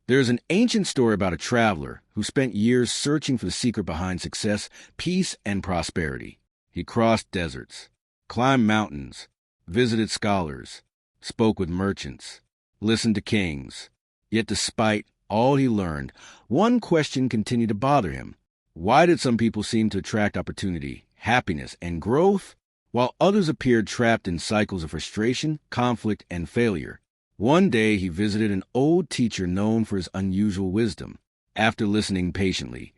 There's an ancient story about a traveler who spent years searching for the secret behind success, peace, and prosperity. He crossed deserts, climbed mountains, visited scholars, spoke with merchants, listened to kings. Yet despite all he learned, one question continued to bother him. Why did some people seem to attract opportunity, happiness, and growth, while others appeared trapped in cycles of frustration, conflict, and failure? One day he visited an old teacher known for his unusual wisdom. After listening patiently,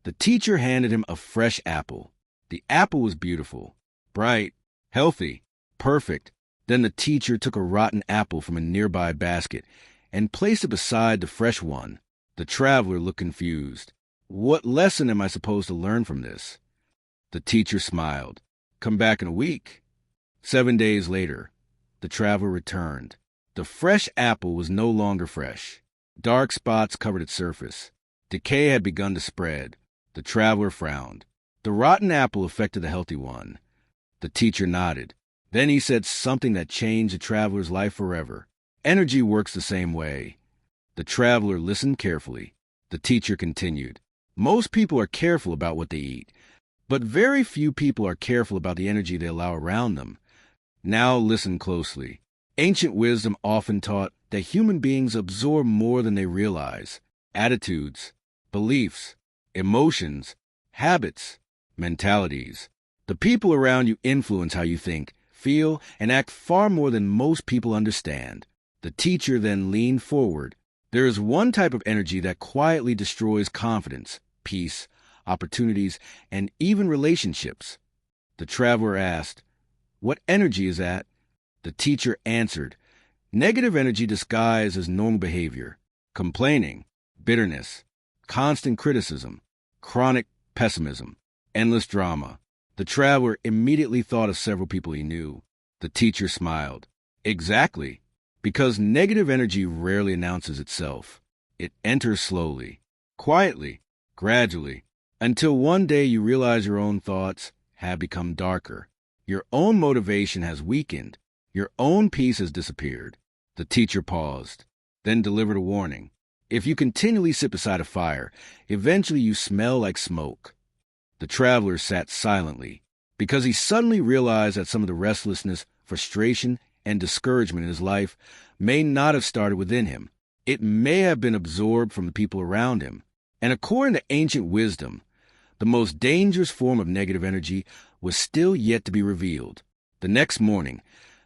the teacher handed him a fresh apple. The apple was beautiful, bright, healthy, perfect. Then the teacher took a rotten apple from a nearby basket and placed it beside the fresh one. The traveler looked confused. What lesson am I supposed to learn from this? The teacher smiled. Come back in a week. 7 days later, the traveler returned. The fresh apple was no longer fresh. Dark spots covered its surface. Decay had begun to spread. The traveler frowned. The rotten apple affected the healthy one. The teacher nodded. Then he said something that changed the traveler's life forever. Energy works the same way. The traveler listened carefully. The teacher continued. Most people are careful about what they eat, but very few people are careful about the energy they allow around them. Now listen closely. Ancient wisdom often taught that human beings absorb more than they realize. Attitudes, beliefs, emotions, habits, mentalities. The people around you influence how you think, feel, and act far more than most people understand. The teacher then leaned forward. There is one type of energy that quietly destroys confidence, peace, opportunities, and even relationships. The traveler asked, "What energy is that?" The teacher answered, "Negative energy disguised as normal behavior, complaining, bitterness, constant criticism, chronic pessimism, endless drama." The traveler immediately thought of several people he knew. The teacher smiled. Exactly, because negative energy rarely announces itself. It enters slowly, quietly, gradually, until one day you realize your own thoughts have become darker. Your own motivation has weakened. Your own peace has disappeared. The teacher paused, then delivered a warning. If you continually sit beside a fire, eventually you smell like smoke. The traveler sat silently, because he suddenly realized that some of the restlessness, frustration, and discouragement in his life may not have started within him. It may have been absorbed from the people around him. And according to ancient wisdom, the most dangerous form of negative energy was still yet to be revealed. The next morning,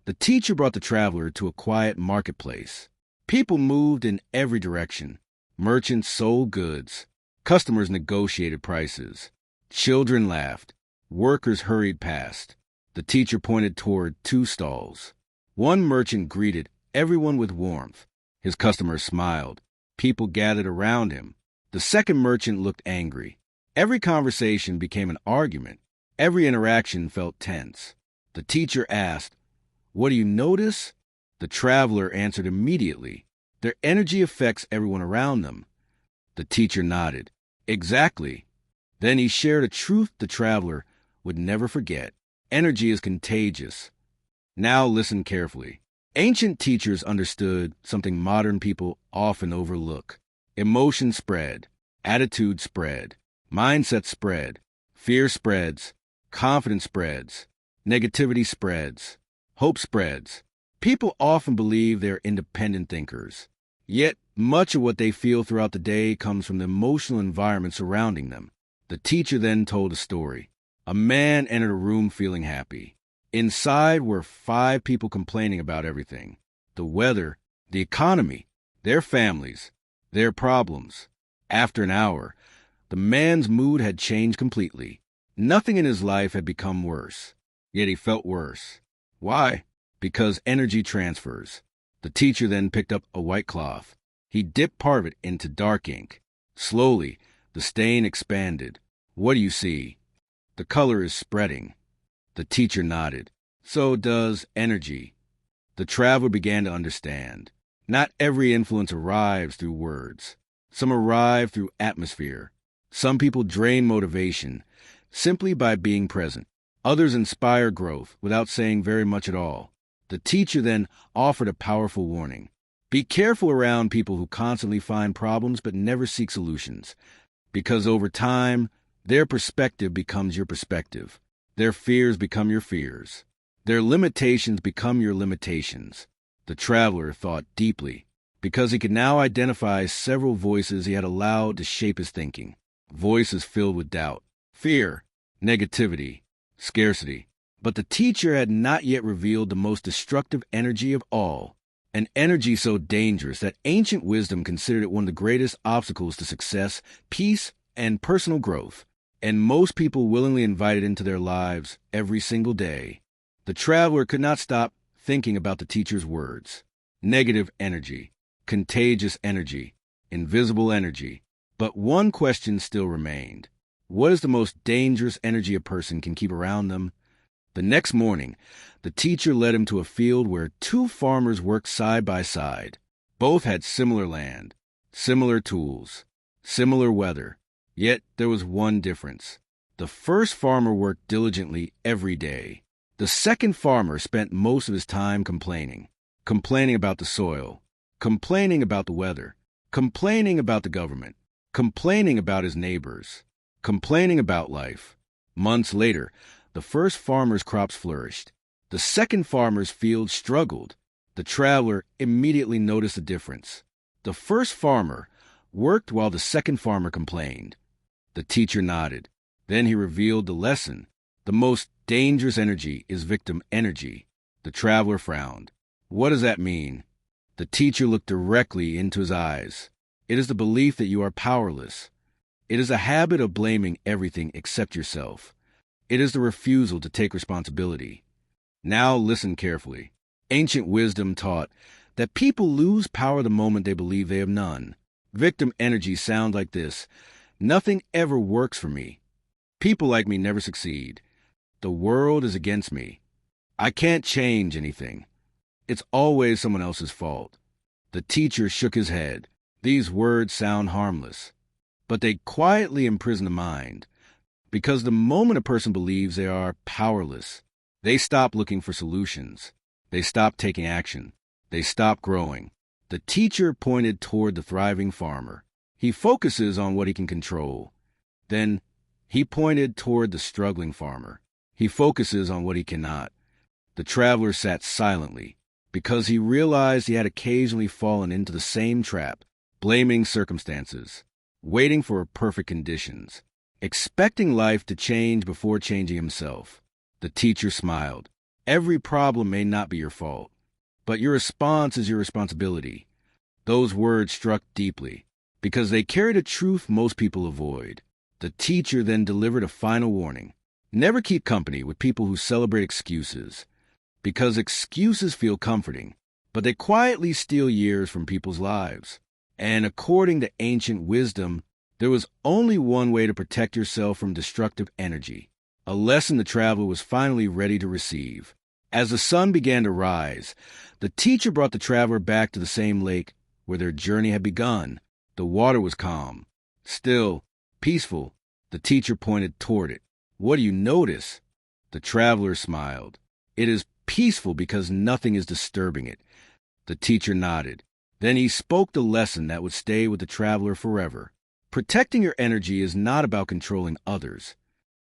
the teacher brought the traveler to a quiet marketplace. People moved in every direction. Merchants sold goods. Customers negotiated prices. Children laughed. Workers hurried past. The teacher pointed toward 2 stalls. One merchant greeted everyone with warmth. His customers smiled. People gathered around him. The second merchant looked angry. Every conversation became an argument. Every interaction felt tense. The teacher asked, "What do you notice?" The traveler answered immediately. Their energy affects everyone around them. The teacher nodded. Exactly. Then he shared a truth the traveler would never forget. Energy is contagious. Now listen carefully. Ancient teachers understood something modern people often overlook. Emotion spread. Attitude spread. Mindset spread. Fear spreads. Confidence spreads. Negativity spreads. Hope spreads. People often believe they're independent thinkers. Yet, much of what they feel throughout the day comes from the emotional environment surrounding them. The teacher then told a story. A man entered a room feeling happy. Inside were 5 people complaining about everything. The weather, the economy, their families, their problems. After an hour, the man's mood had changed completely. Nothing in his life had become worse. Yet he felt worse. Why? Because energy transfers. The teacher then picked up a white cloth. He dipped part of it into dark ink. Slowly, the stain expanded. What do you see? The color is spreading. The teacher nodded. So does energy. The traveler began to understand. Not every influence arrives through words. Some arrive through atmosphere. Some people drain motivation simply by being present. Others inspire growth without saying very much at all. The teacher then offered a powerful warning. Be careful around people who constantly find problems but never seek solutions, because over time, their perspective becomes your perspective. Their fears become your fears. Their limitations become your limitations. The traveler thought deeply, because he could now identify several voices he had allowed to shape his thinking. Voices filled with doubt, fear, negativity, scarcity. But the teacher had not yet revealed the most destructive energy of all, an energy so dangerous that ancient wisdom considered it one of the greatest obstacles to success, peace, and personal growth, and most people willingly invite it into their lives every single day. The traveler could not stop thinking about the teacher's words. Negative energy, contagious energy, invisible energy. But one question still remained. What is the most dangerous energy a person can keep around them? The next morning, the teacher led him to a field where two farmers worked side by side. Both had similar land, similar tools, similar weather. Yet there was one difference. The first farmer worked diligently every day. The second farmer spent most of his time complaining about the soil, complaining about the weather, complaining about the government, complaining about his neighbors, complaining about life. Months later, the first farmer's crops flourished. The second farmer's field struggled. The traveler immediately noticed the difference. The first farmer worked while the second farmer complained. The teacher nodded. Then he revealed the lesson. The most dangerous energy is victim energy. The traveler frowned. What does that mean? The teacher looked directly into his eyes. It is the belief that you are powerless. It is a habit of blaming everything except yourself. It is the refusal to take responsibility. Now listen carefully. Ancient wisdom taught that people lose power the moment they believe they have none. Victim energy sounds like this. Nothing ever works for me. People like me never succeed. The world is against me. I can't change anything. It's always someone else's fault. The teacher shook his head. These words sound harmless, but they quietly imprison the mind. Because the moment a person believes they are powerless, they stop looking for solutions. They stop taking action. They stop growing. The teacher pointed toward the thriving farmer. He focuses on what he can control. Then he pointed toward the struggling farmer. He focuses on what he cannot. The traveler sat silently because he realized he had occasionally fallen into the same trap, blaming circumstances, waiting for perfect conditions, expecting life to change before changing himself. The teacher smiled. Every problem may not be your fault, but your response is your responsibility. Those words struck deeply, because they carried a truth most people avoid. The teacher then delivered a final warning. Never keep company with people who celebrate excuses, because excuses feel comforting, but they quietly steal years from people's lives. And according to ancient wisdom, there was only one way to protect yourself from destructive energy, a lesson the traveler was finally ready to receive. As the sun began to rise, the teacher brought the traveler back to the same lake where their journey had begun. The water was calm, still, peaceful. The teacher pointed toward it. What do you notice? The traveler smiled. It is peaceful because nothing is disturbing it. The teacher nodded. Then he spoke the lesson that would stay with the traveler forever. Protecting your energy is not about controlling others.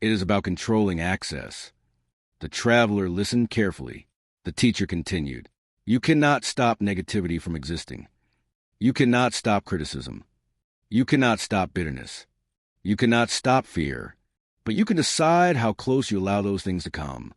It is about controlling access. The traveler listened carefully. The teacher continued. You cannot stop negativity from existing. You cannot stop criticism. You cannot stop bitterness. You cannot stop fear. But you can decide how close you allow those things to come.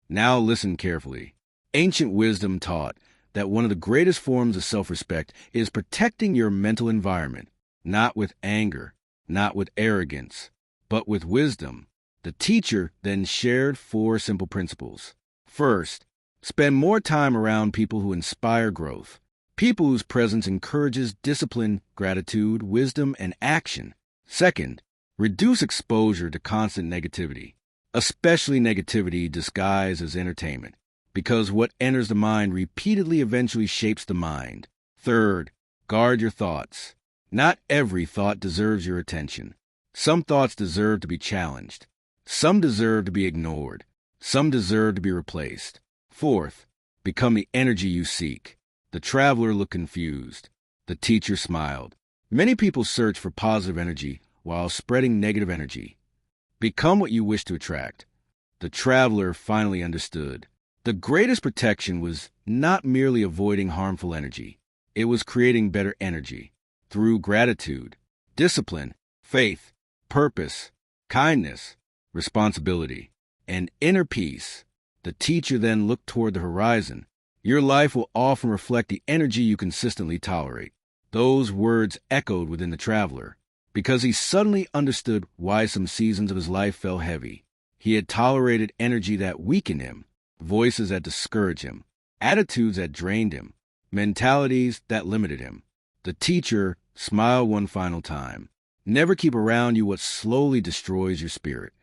Now listen carefully. Ancient wisdom taught that one of the greatest forms of self-respect is protecting your mental environment, not with anger, not with arrogance, but with wisdom. The teacher then shared 4 simple principles. First, spend more time around people who inspire growth, people whose presence encourages discipline, gratitude, wisdom, and action. Second, reduce exposure to constant negativity, especially negativity disguised as entertainment, because what enters the mind repeatedly eventually shapes the mind. Third, guard your thoughts. Not every thought deserves your attention. Some thoughts deserve to be challenged. Some deserve to be ignored. Some deserve to be replaced. Fourth, become the energy you seek. The traveler looked confused. The teacher smiled. Many people search for positive energy while spreading negative energy. Become what you wish to attract. The traveler finally understood. The greatest protection was not merely avoiding harmful energy. It was creating better energy through gratitude, discipline, faith, purpose, kindness, responsibility, and inner peace. The teacher then looked toward the horizon. Your life will often reflect the energy you consistently tolerate. Those words echoed within the traveler, because he suddenly understood why some seasons of his life fell heavy. He had tolerated energy that weakened him, voices that discouraged him, attitudes that drained him, mentalities that limited him. The teacher smiled one final time. Never keep around you what slowly destroys your spirit.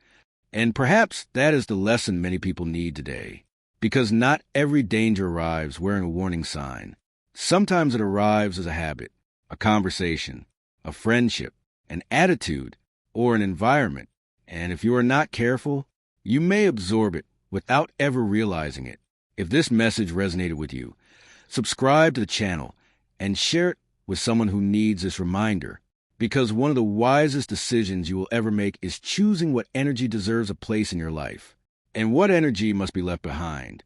And perhaps that is the lesson many people need today. Because not every danger arrives wearing a warning sign. Sometimes it arrives as a habit, a conversation, a friendship, an attitude, or an environment. And if you are not careful, you may absorb it without ever realizing it. If this message resonated with you, subscribe to the channel and share it with someone who needs this reminder. Because one of the wisest decisions you will ever make is choosing what energy deserves a place in your life and what energy must be left behind.